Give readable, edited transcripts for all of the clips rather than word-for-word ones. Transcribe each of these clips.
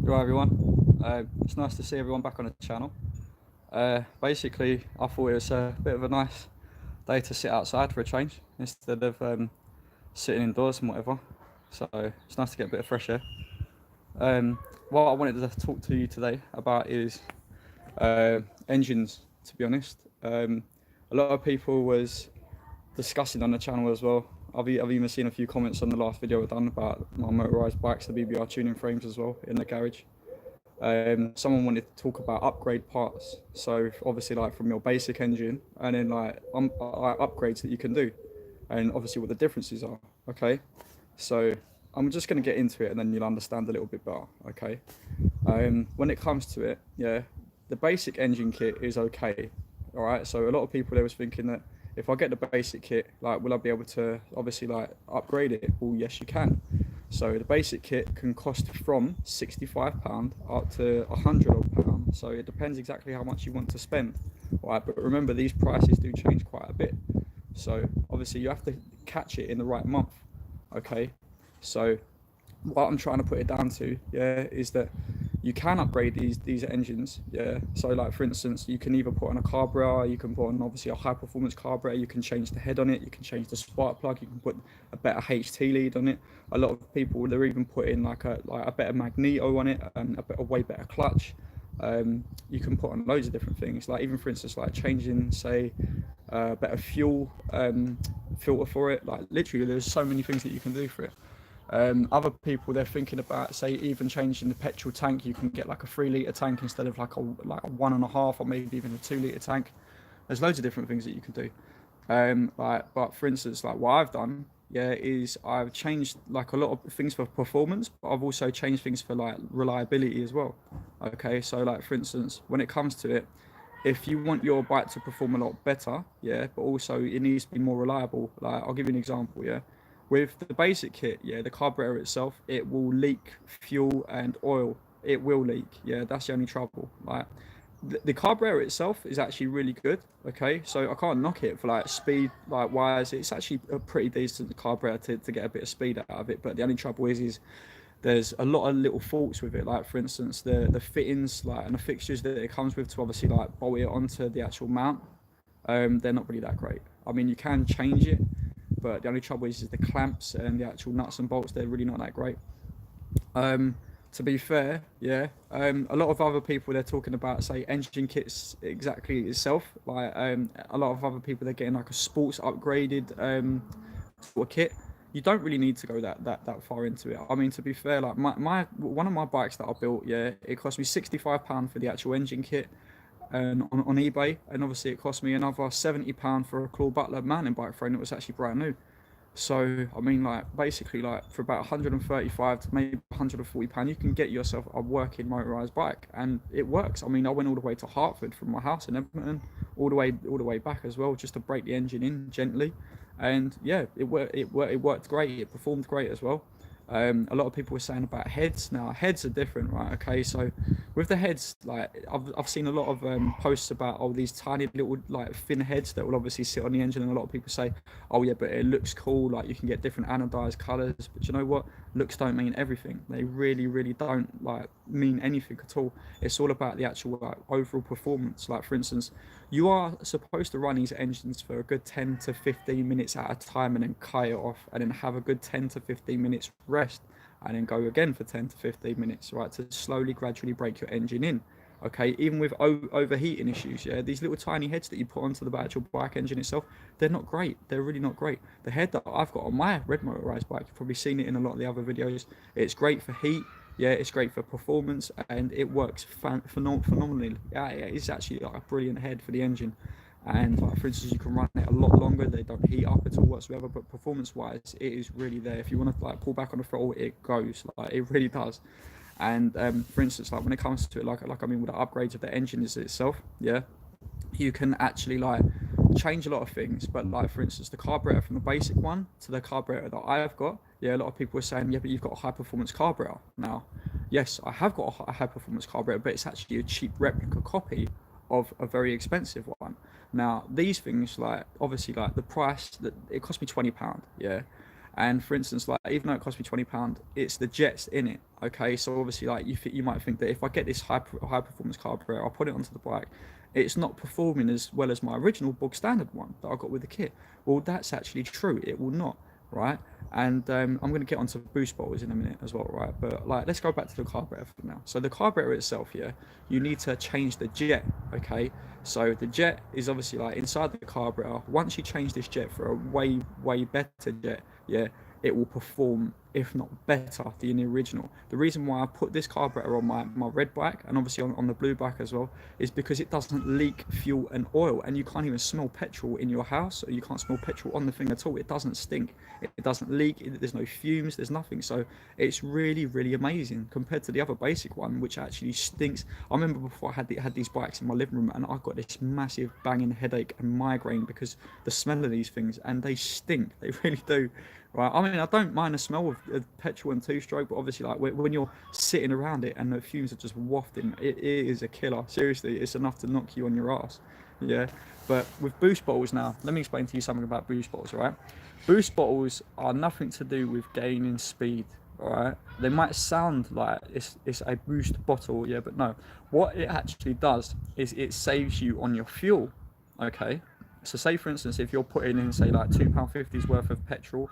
Right, everyone. It's nice to see everyone back on the channel. Basically, I thought it was a bit of a nice day to sit outside for a change instead of sitting indoors and whatever. So it's nice to get a bit of fresh air. What I wanted to talk to you today about is engines. To be honest, a lot of people was discussing on the channel as well. I've even seen a few comments on the last video I've done about my motorised bikes, the BBR tuning frames as well in the garage. Someone wanted to talk about upgrade parts, so obviously like from your basic engine, and then like upgrades that you can do, and obviously what the differences are. Okay, so I'm just going to get into it and then you'll understand a little bit better. Okay, when it comes to it, yeah, the basic engine kit is okay. All right, so a lot of people they was thinking that if I get the basic kit, like will I be able to obviously like upgrade it? Well, yes you can. So the basic kit can cost from £65 up to £100. So it depends exactly how much you want to spend. All right, but remember these prices do change quite a bit. So obviously you have to catch it in the right month. Okay, so what I'm trying to put it down to, yeah, is that you can upgrade these engines, yeah. So like for instance, you can either put on a carburetor, you can put on obviously a high performance carburetor, you can change the head on it, you can change the spark plug, you can put a better HT lead on it. A lot of people they're even putting like a better magneto on it and a way better clutch. You can put on loads of different things, like even for instance like changing say better fuel filter for it. Like literally there's so many things that you can do for it. Other people they're thinking about say even changing the petrol tank. You can get like a 3 litre tank instead of like a 1.5 or maybe even a 2 litre tank. There's loads of different things that you can do. But for instance, like what I've done, yeah, is I've changed like a lot of things for performance, but I've also changed things for like reliability as well. Okay, so like for instance, when it comes to it, if you want your bike to perform a lot better, yeah, but also it needs to be more reliable. Like I'll give you an example, yeah. With the basic kit, yeah, the carburetor itself, it will leak fuel and oil. It will leak, yeah, that's the only trouble. Like the carburetor itself is actually really good. Okay, so I can't knock it for like speed like wise. It's actually a pretty decent carburetor to get a bit of speed out of it. But the only trouble is there's a lot of little faults with it. Like for instance, the fittings like and the fixtures that it comes with to obviously like bolt it onto the actual mount. They're not really that great. I mean, you can change it, but the only trouble is the clamps and the actual nuts and bolts. They're really not that great. To be fair, yeah, a lot of other people they're talking about say engine kits exactly itself. Like a lot of other people they're getting like a sports upgraded sort of kit. You don't really need to go that far into it. I mean, to be fair, like my one of my bikes that I built, yeah, it cost me £65 for the actual engine kit, and on eBay, and obviously it cost me another £70 for a Claw Butler mountain bike frame that was actually brand new. So I mean, like basically, like for about 135 to maybe £140, you can get yourself a working motorised bike, and it works. I mean, I went all the way to Hertford from my house in Edmonton, all the way back as well, just to break the engine in gently, and yeah, it worked great. It performed great as well. A lot of people were saying about heads. Now heads are different, right? Okay, so with the heads, like I've seen a lot of posts about these tiny little like thin heads that will obviously sit on the engine, and a lot of people say, oh yeah, but it looks cool. Like you can get different anodized colors, but you know what? Looks don't mean everything. They really don't like mean anything at all. It's all about the actual like overall performance. Like for instance, you are supposed to run these engines for a good 10 to 15 minutes at a time and then cut it off and then have a good 10 to 15 minutes rest and then go again for 10 to 15 minutes, right, to slowly gradually break your engine in. Okay, even with overheating issues, yeah, these little tiny heads that you put onto the actual bike engine itself, they're not great. They're really not great. The head that I've got on my red motorized bike, you've probably seen it in a lot of the other videos. It's great for heat, yeah, it's great for performance, and it works phenomenally. Yeah, it's actually like a brilliant head for the engine. And like, for instance, you can run it a lot longer. They don't heat up at all whatsoever. But performance-wise, it is really there. If you want to like pull back on the throttle, it goes. Like it really does. And for instance, like when it comes to it, like I mean, with the upgrades of the engine itself, yeah, you can actually like change a lot of things. But like for instance, the carburetor from the basic one to the carburetor that I have got, yeah, a lot of people are saying, yeah, but you've got a high performance carburetor. Now, yes, I have got a high performance carburetor, but it's actually a cheap replica copy of a very expensive one. Now these things, like obviously like the price that it cost me £20, yeah, And for instance, like even though it cost me £20, it's the jets in it. Okay, so obviously, like you might think that if I get this high performance carburetor, I'll put it onto the bike, it's not performing as well as my original bog standard one that I got with the kit. Well, that's actually true. It will not, right? And I'm going to get onto boost bottles in a minute as well, right? But like, let's go back to the carburetor for now. So the carburetor itself, yeah, you need to change the jet, okay? So the jet is obviously like inside the carburetor. Once you change this jet for a way better jet, yeah, it will perform, if not better, than the original. The reason why I put this carburetor on my red bike, and obviously on the blue bike as well, is because it doesn't leak fuel and oil, and you can't even smell petrol in your house, or you can't smell petrol on the thing at all. It doesn't stink, it doesn't leak, there's no fumes, there's nothing. So it's really amazing compared to the other basic one, which actually stinks. I remember before I had these bikes in my living room, and I got this massive banging headache and migraine because the smell of these things, and they stink, they really do. Right, I mean, I don't mind the smell of petrol and two-stroke, but obviously, like when you're sitting around it and the fumes are just wafting, it is a killer. Seriously, it's enough to knock you on your ass. Yeah, but with boost bottles now, let me explain to you something about boost bottles. Right, boost bottles are nothing to do with gaining speed. All right, they might sound like it's a boost bottle, yeah, but no. What it actually does is it saves you on your fuel. Okay, so say for instance, if you're putting in say like £2.50's worth of petrol,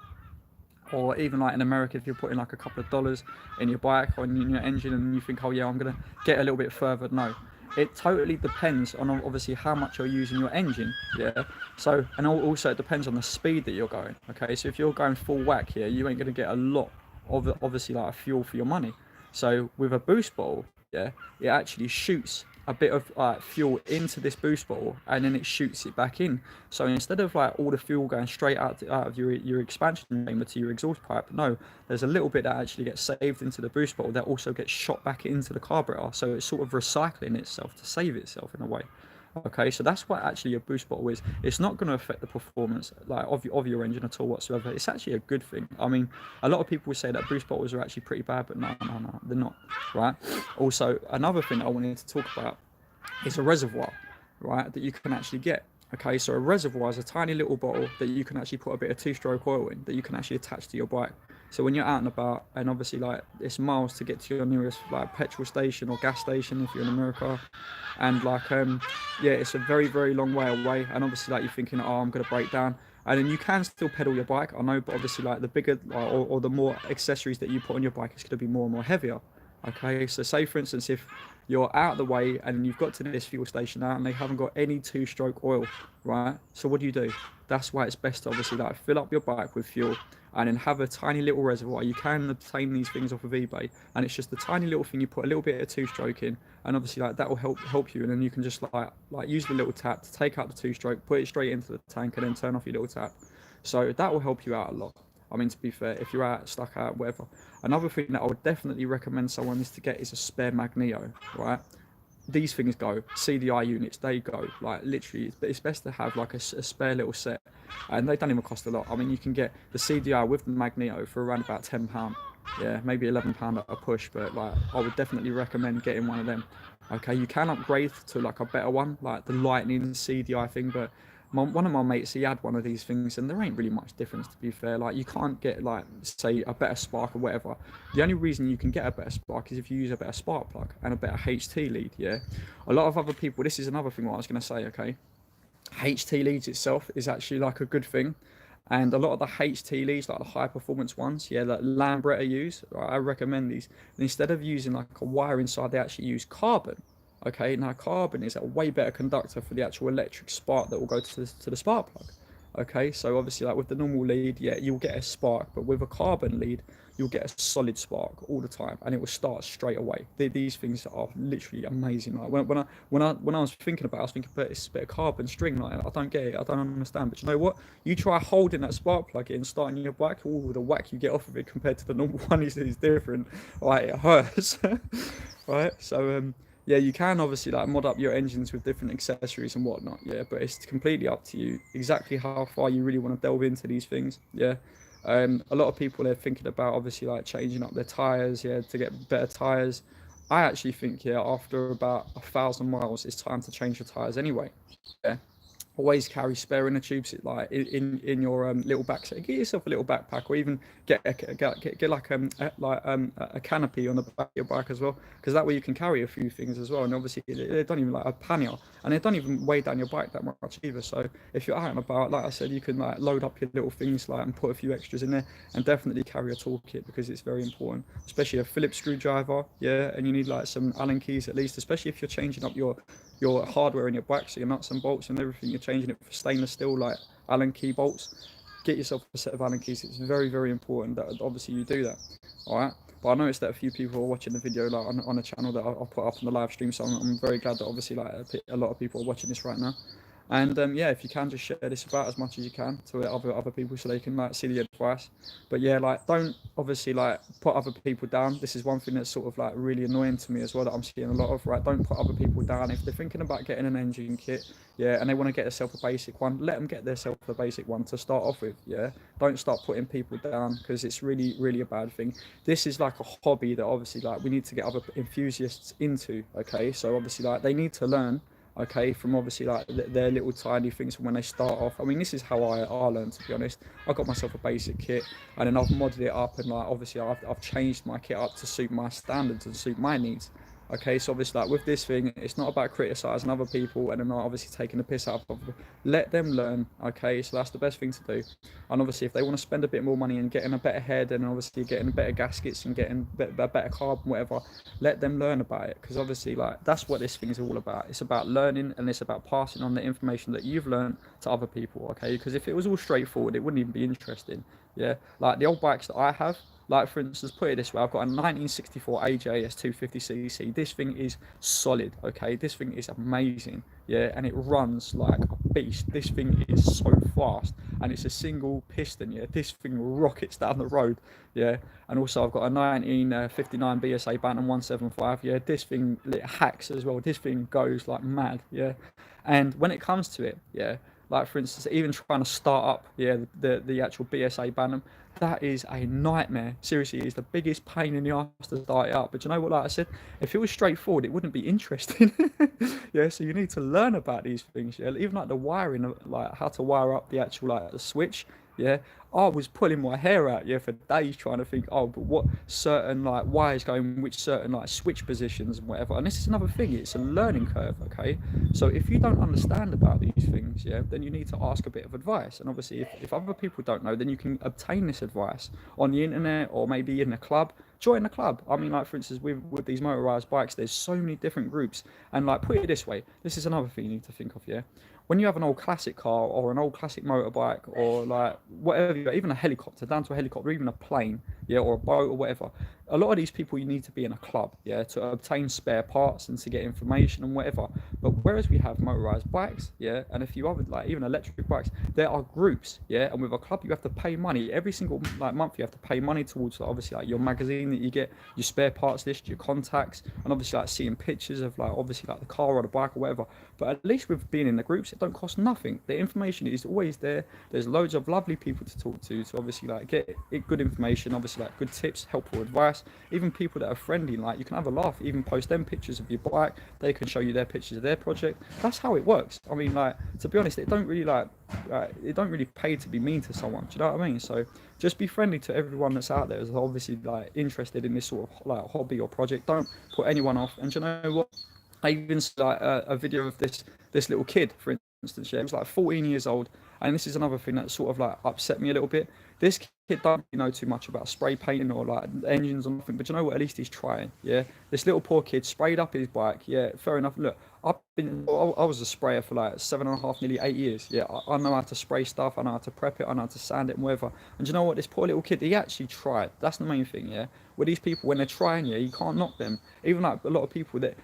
or even like in America, if you're putting like a couple of dollars in your bike or in your engine and you think, oh yeah, I'm gonna get a little bit further. No, it totally depends on obviously how much you're using your engine. Yeah, so, and also it depends on the speed that you're going. Okay, so if you're going full whack here, you ain't gonna get a lot of obviously like a fuel for your money. So with a boost bottle, yeah, it actually shoots a bit of fuel into this boost bottle, and then it shoots it back in. So instead of like all the fuel going straight out of your expansion chamber to your exhaust pipe, no, there's a little bit that actually gets saved into the boost bottle that also gets shot back into the carburetor. So it's sort of recycling itself to save itself in a way. Okay, so that's what actually a boost bottle is. It's not going to affect the performance like of your engine at all whatsoever. It's actually a good thing. I mean, a lot of people say that boost bottles are actually pretty bad, but no, they're not, right? Also, another thing I wanted to talk about is a reservoir, right, that you can actually get. Okay, so a reservoir is a tiny little bottle that you can actually put a bit of two-stroke oil in that you can actually attach to your bike. So when you're out and about, and obviously like it's miles to get to your nearest like petrol station or gas station if you're in America, and like yeah, it's a very long way away, and obviously like you're thinking, oh, I'm gonna break down, and then you can still pedal your bike, I know, but obviously like the bigger or the more accessories that you put on your bike, it's gonna be more and more heavier. Okay, so say for instance, if you're out of the way and you've got to this fuel station now and they haven't got any two-stroke oil, right? So what do? That's why it's best to obviously like fill up your bike with fuel and then have a tiny little reservoir. You can obtain these things off of eBay, and it's just a tiny little thing. You put a little bit of two-stroke in, and obviously like that will help you. And then you can just like use the little tap to take out the two-stroke, put it straight into the tank, and then turn off your little tap. So that will help you out a lot. I mean, to be fair, if you're stuck out, whatever. Another thing that I would definitely recommend someone is to get is a spare magneto, right? These things go, CDI units, they go, like literally, it's best to have like a spare little set, and they don't even cost a lot. I mean, you can get the CDI with the magneto for around about £10, yeah, maybe £11 at a push, but like I would definitely recommend getting one of them. Okay, you can upgrade to like a better one, like the Lightning CDI thing, but one of my mates, he had one of these things, and there ain't really much difference, to be fair. Like you can't get like say a better spark or whatever. The only reason you can get a better spark is if you use a better spark plug and a better HT lead. Yeah, a lot of other people, this is another thing what I was going to say. Okay, HT leads itself is actually like a good thing, and a lot of the HT leads, like the high performance ones, yeah, that Lambretta use, I recommend these. And instead of using like a wire inside, they actually use carbon. Okay, now carbon is a way better conductor for the actual electric spark that will go to the spark plug. Okay, so obviously like with the normal lead, yeah, you'll get a spark, but with a carbon lead, you'll get a solid spark all the time, and it will start straight away. These things are literally amazing. Like when I was thinking about it, I was thinking, but it's a bit of carbon string. Like I don't get it, I don't understand. But you know what? You try holding that spark plug in, starting your bike, all the whack you get off of it compared to the normal one is different. Like it hurts, right? So yeah, you can obviously like mod up your engines with different accessories and whatnot, yeah, but it's completely up to you exactly how far you really want to delve into these things, yeah. A lot of people are thinking about obviously like changing up their tires, yeah, to get better tires. I actually think, yeah, after about 1,000 miles, it's time to change your tires anyway, yeah. always carry spare inner tubes like in your little backpack. Get yourself a little backpack, or even get like a canopy on the back of your bike as well, because that way you can carry a few things as well. And obviously they don't even like a pannier, and they don't even weigh down your bike that much either. So if you're out and about, like I said, you can like load up your little things like and put a few extras in there, and definitely carry a toolkit because it's very important, especially a Phillips screwdriver, yeah, and you need like some Allen keys at least, especially if you're changing up your hardware in your bike, so your nuts and bolts and everything, you're changing it for stainless steel like Allen key bolts. Get yourself a set of Allen keys. It's very, very important that obviously you do that. All right. But I noticed that a few people are watching the video like on a channel that I'll put up on the live stream, so I'm very glad that obviously like a lot of people are watching this right now. And yeah, if you can, just share this about as much as you can to other people so they can like see the advice. But yeah, like don't obviously like put other people down. This is one thing that's sort of like really annoying to me as well that I'm seeing a lot of. Right, don't put other people down. If they're thinking about getting an engine kit, yeah, and they want to get themselves a basic one, let them get themselves a basic one to start off with. Yeah, don't start putting people down because it's really, really a bad thing. This is like a hobby that obviously like we need to get other enthusiasts into. Okay, so obviously like they need to learn, okay, from obviously like their little tiny things from when they start off. I mean, this is how I learned, to be honest. I got myself a basic kit, and then I've modded it up, and like obviously I've changed my kit up to suit my standards and suit my needs. Okay, so obviously like with this thing, it's not about criticizing other people and then not obviously taking the piss out of them. Let them learn. Okay, so that's the best thing to do. And obviously if they want to spend a bit more money and getting a better head and obviously getting better gaskets and getting better carbon, whatever, let them learn about it, because obviously like that's what this thing is all about. It's about learning, and it's about passing on the information that you've learned to other people. Okay, because if it was all straightforward, it wouldn't even be interesting. Yeah, like the old bikes that I have, like for instance, put it this way, I've got a 1964 AJS 250cc. This thing is solid, okay? This thing is amazing, yeah, and it runs like a beast. This thing is so fast, and it's a single piston, yeah. This thing rockets down the road, yeah. And also I've got a 1959 BSA Bantam 175, yeah. This thing hacks as well. This thing goes like mad, yeah. And when it comes to it, yeah, like for instance, even trying to start up, yeah, the actual BSA Bantam, that is a nightmare. Seriously, it's the biggest pain in the ass to start it up. But you know what, like I said, if it was straightforward, it wouldn't be interesting. Yeah, so you need to learn about these things, yeah, even like the wiring, like how to wire up the actual like the switch, yeah. I was pulling my hair out, yeah, for days trying to think, oh, but what certain like wires go in which certain like switch positions and whatever. And this is another thing, it's a learning curve, okay? So if you don't understand about these things, yeah, then you need to ask a bit of advice. And obviously if other people don't know, then you can obtain this advice on the internet or maybe in a club. Join the club. I mean, like for instance, with these motorized bikes, there's so many different groups. And like, put it this way, this is another thing you need to think of, yeah. When you have an old classic car or an old classic motorbike or like whatever, even a helicopter, down to a helicopter, even a plane, yeah, or a boat or whatever, a lot of these people, you need to be in a club, yeah, to obtain spare parts and to get information and whatever. But whereas we have motorized bikes, yeah, and a few other like even electric bikes, there are groups, yeah, and with a club you have to pay money every single like month. You have to pay money towards like, obviously like your magazine that you get, your spare parts list, your contacts, and obviously like seeing pictures of like obviously like the car or the bike or whatever. But at least with being in the groups, it don't cost nothing. The information is always there. There's loads of lovely people to talk to obviously like get good information, obviously like good tips, helpful advice. Even people that are friendly, like you can have a laugh, even post them pictures of your bike, they can show you their pictures of their project. That's how it works. I mean, like, to be honest, it don't really pay to be mean to someone, do you know what I mean? So just be friendly to everyone that's out there is obviously like interested in this sort of like hobby or project. Don't put anyone off. And you know what, I even saw like a video of this little kid, for instance, yeah, he was like 14 years old, and this is another thing that sort of like upset me a little bit. This kid don't really know too much about spray painting or like engines or nothing, but you know what? At least he's trying. Yeah, this little poor kid sprayed up his bike. Yeah, fair enough. Look, I was a sprayer for like 7.5, nearly 8 years. Yeah, I know how to spray stuff. I know how to prep it. I know how to sand it and whatever. And you know what? This poor little kid, he actually tried. That's the main thing. Yeah, with these people when they're trying, yeah, you can't knock them. Even like a lot of people that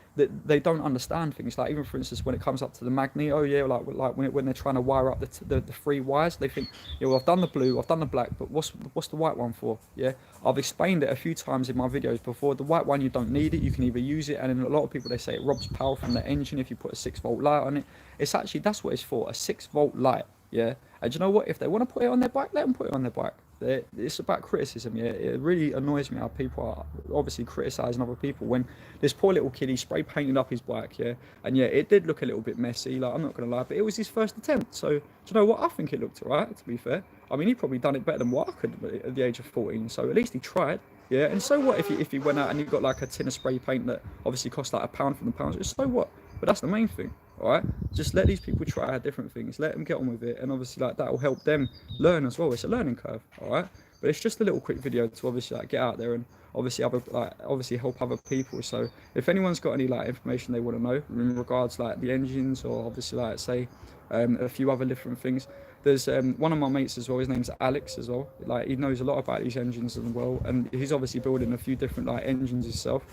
they don't understand things. Like even for instance, when it comes up to the magneto, yeah, like when they're trying to wire up the three wires, they think, yeah, well, I've done the blue, I've done the black, but what's the white one for? Yeah, I've explained it a few times in my videos before. The white one, you don't need it. You can either use it, and then a lot of people, they say it robs power from the engine if you put a 6-volt light on it. It's actually, that's what it's for, a 6-volt light. Yeah, and you know what? If they want to put it on their bike, let them put it on their bike. It's about criticism. Yeah, it really annoys me how people are obviously criticizing other people when this poor little kid, he spray painted up his bike. Yeah, and yeah, it did look a little bit messy. Like, I'm not gonna lie, but it was his first attempt. So do you know what? I think it looked alright. To be fair, I mean, he probably done it better than what I could at the age of 14. So at least he tried. Yeah, and so what if he went out and you got like a tin of spray paint that obviously cost like £1 from the pound? So what? But that's the main thing. All right, just let these people try different things. Let them get on with it, and obviously like that will help them learn as well. It's a learning curve. All right, but it's just a little quick video to obviously like get out there and obviously obviously help other people. So if anyone's got any like information they want to know in regards like the engines or obviously like say a few other different things. There's one of my mates as well, his name's Alex as well. Like, he knows a lot about these engines as well, and he's obviously building a few different like engines himself.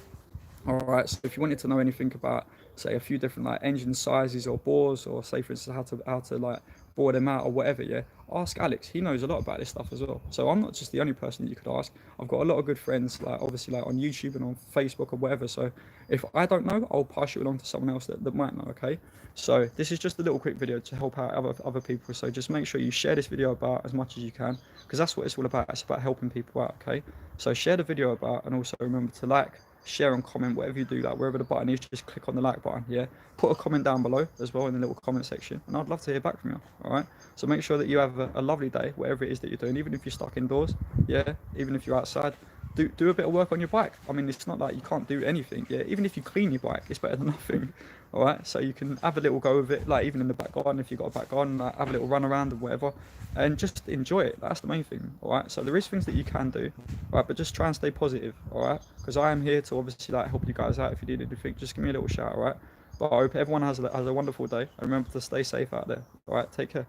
All right, so if you wanted to know anything about, say, a few different like engine sizes or bores, or say for instance how to like bore them out or whatever, yeah, ask Alex. He knows a lot about this stuff as well. So I'm not just the only person you could ask. I've got a lot of good friends, like obviously like on YouTube and on Facebook or whatever. So if I don't know, I'll pass you along to someone else that might know. Okay. So this is just a little quick video to help out other people. So just make sure you share this video about as much as you can, because that's what it's all about. It's about helping people out. Okay. So share the video about, and also remember to like, share and comment, whatever you do, like wherever the button is, just click on the like button. Yeah, put a comment down below as well in the little comment section, and I'd love to hear back from you. All right, so make sure that you have a lovely day, whatever it is that you're doing, even if you're stuck indoors. Yeah, even if you're outside, do a bit of work on your bike. I mean, it's not like you can't do anything. Yeah, even if you clean your bike, it's better than nothing. All right, so you can have a little go of it, like even in the back garden, if you've got a back garden, like have a little run around and whatever, and just enjoy it. That's the main thing. All right, so there is things that you can do, all right, but just try and stay positive. All right, because I am here to obviously like help you guys out. If you need anything, just give me a little shout. All right, but I hope everyone has a wonderful day, and remember to stay safe out there. All right, take care.